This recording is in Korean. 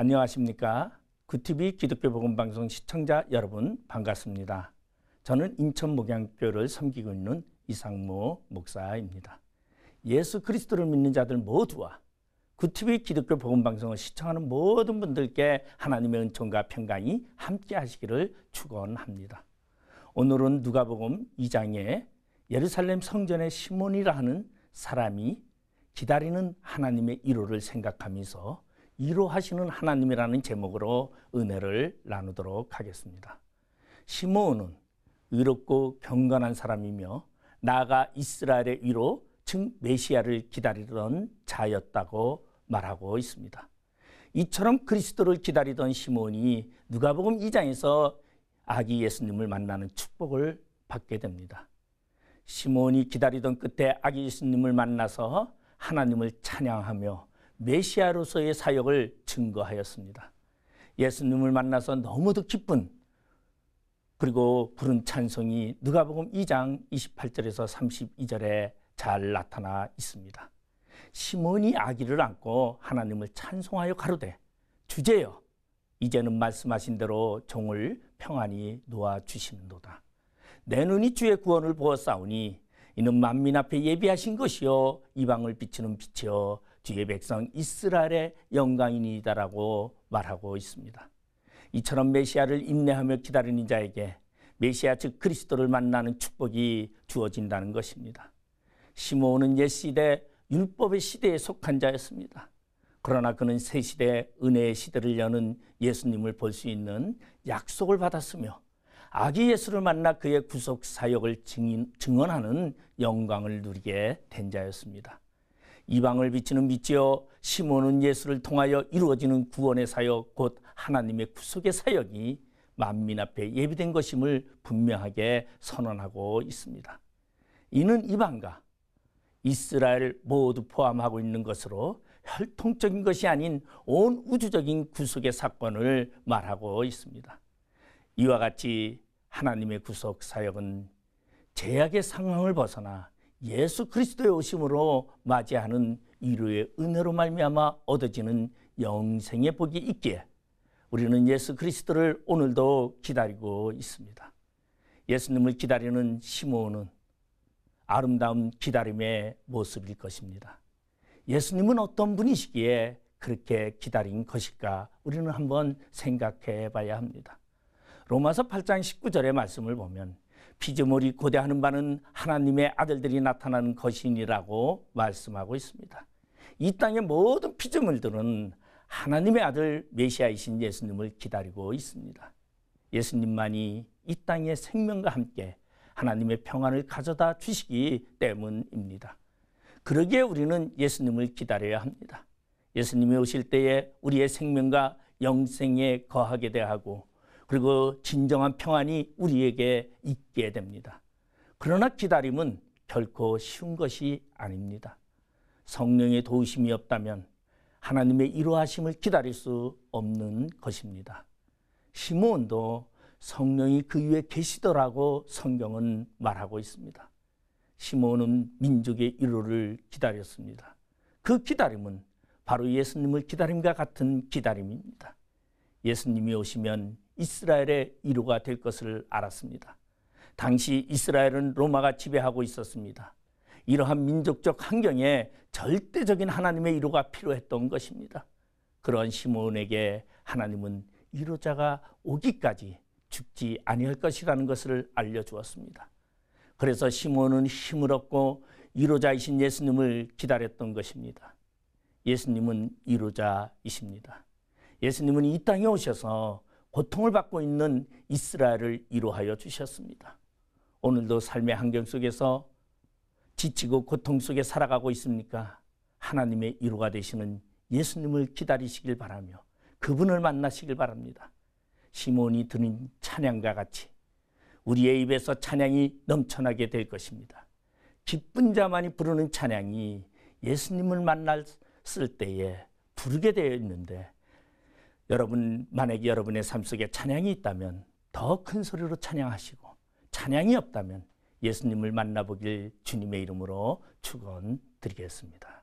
안녕하십니까? 구TV 기독교 복음방송 시청자 여러분 반갑습니다. 저는 인천 목양교를 섬기고 있는 이상무 목사입니다. 예수 그리스도를 믿는 자들 모두와 구TV 기독교 복음방송을 시청하는 모든 분들께 하나님의 은총과 평강이 함께 하시기를 축원합니다. 오늘은 누가복음 2장에 예루살렘 성전의 시몬이라 하는 사람이 기다리는 하나님의 위로를 생각하면서 위로하시는 하나님이라는 제목으로 은혜를 나누도록 하겠습니다. 시몬은 의롭고 경건한 사람이며 나아가 이스라엘의 위로 즉 메시아를 기다리던 자였다고 말하고 있습니다. 이처럼 그리스도를 기다리던 시몬이 누가복음 2장에서 아기 예수님을 만나는 축복을 받게 됩니다. 시몬이 기다리던 끝에 아기 예수님을 만나서 하나님을 찬양하며 메시아로서의 사역을 증거하였습니다. 예수님을 만나서 너무도 기쁜 그리고 부른 찬송이 누가복음 2장 28절에서 32절에 잘 나타나 있습니다. 시몬이 아기를 안고 하나님을 찬송하여 가로되 주제여 이제는 말씀하신 대로 종을 평안히 놓아주시는도다. 내 눈이 주의 구원을 보았사오니 이는 만민 앞에 예비하신 것이요 이방을 비추는 빛이요 주의 백성 이스라엘의 영광이니이다라고 말하고 있습니다. 이처럼 메시아를 인내하며 기다리는 자에게 메시아 즉 그리스도를 만나는 축복이 주어진다는 것입니다. 시몬은 옛시대 율법의 시대에 속한 자였습니다. 그러나 그는 새 시대 은혜의 시대를 여는 예수님을 볼 수 있는 약속을 받았으며 아기 예수를 만나 그의 구속 사역을 증언하는 영광을 누리게 된 자였습니다. 이방을 비추는 빛이요 시몬은 예수를 통하여 이루어지는 구원의 사역 곧 하나님의 구속의 사역이 만민 앞에 예비된 것임을 분명하게 선언하고 있습니다. 이는 이방과 이스라엘 모두 포함하고 있는 것으로 혈통적인 것이 아닌 온 우주적인 구속의 사건을 말하고 있습니다. 이와 같이 하나님의 구속 사역은 제약의 상황을 벗어나 예수 그리스도의 오심으로 맞이하는 위로의 은혜로 말미암아 얻어지는 영생의 복이 있기에 우리는 예수 그리스도를 오늘도 기다리고 있습니다. 예수님을 기다리는 시몬은 아름다운 기다림의 모습일 것입니다. 예수님은 어떤 분이시기에 그렇게 기다린 것일까 우리는 한번 생각해 봐야 합니다. 로마서 8장 19절의 말씀을 보면 피조물이 고대하는 바는 하나님의 아들들이 나타나는 것이니라고 말씀하고 있습니다. 이 땅의 모든 피조물들은 하나님의 아들 메시아이신 예수님을 기다리고 있습니다. 예수님만이 이 땅의 생명과 함께 하나님의 평안을 가져다 주시기 때문입니다. 그러기에 우리는 예수님을 기다려야 합니다. 예수님이 오실 때에 우리의 생명과 영생에 거하게 대하고 그리고 진정한 평안이 우리에게 있게 됩니다. 그러나 기다림은 결코 쉬운 것이 아닙니다. 성령의 도우심이 없다면 하나님의 이루하심을 기다릴 수 없는 것입니다. 시몬도 성령이 그 위에 계시더라고 성경은 말하고 있습니다. 시몬은 민족의 위로를 기다렸습니다. 그 기다림은 바로 예수님을 기다림과 같은 기다림입니다. 예수님이 오시면 이스라엘의 위로가 될 것을 알았습니다. 당시 이스라엘은 로마가 지배하고 있었습니다. 이러한 민족적 환경에 절대적인 하나님의 위로가 필요했던 것입니다. 그런 시몬에게 하나님은 위로자가 오기까지 죽지 아니할 것이라는 것을 알려주었습니다. 그래서 시몬은 힘을 얻고 위로자이신 예수님을 기다렸던 것입니다. 예수님은 위로자이십니다. 예수님은 이 땅에 오셔서 고통을 받고 있는 이스라엘을 위로하여 주셨습니다. 오늘도 삶의 환경 속에서 지치고 고통 속에 살아가고 있습니까? 하나님의 위로가 되시는 예수님을 기다리시길 바라며 그분을 만나시길 바랍니다. 시몬이 드린 찬양과 같이 우리의 입에서 찬양이 넘쳐나게 될 것입니다. 기쁜 자만이 부르는 찬양이 예수님을 만났을 때에 부르게 되어 있는데 여러분 만약에 여러분의 삶 속에 찬양이 있다면 더 큰 소리로 찬양하시고 찬양이 없다면 예수님을 만나보길 주님의 이름으로 축원드리겠습니다.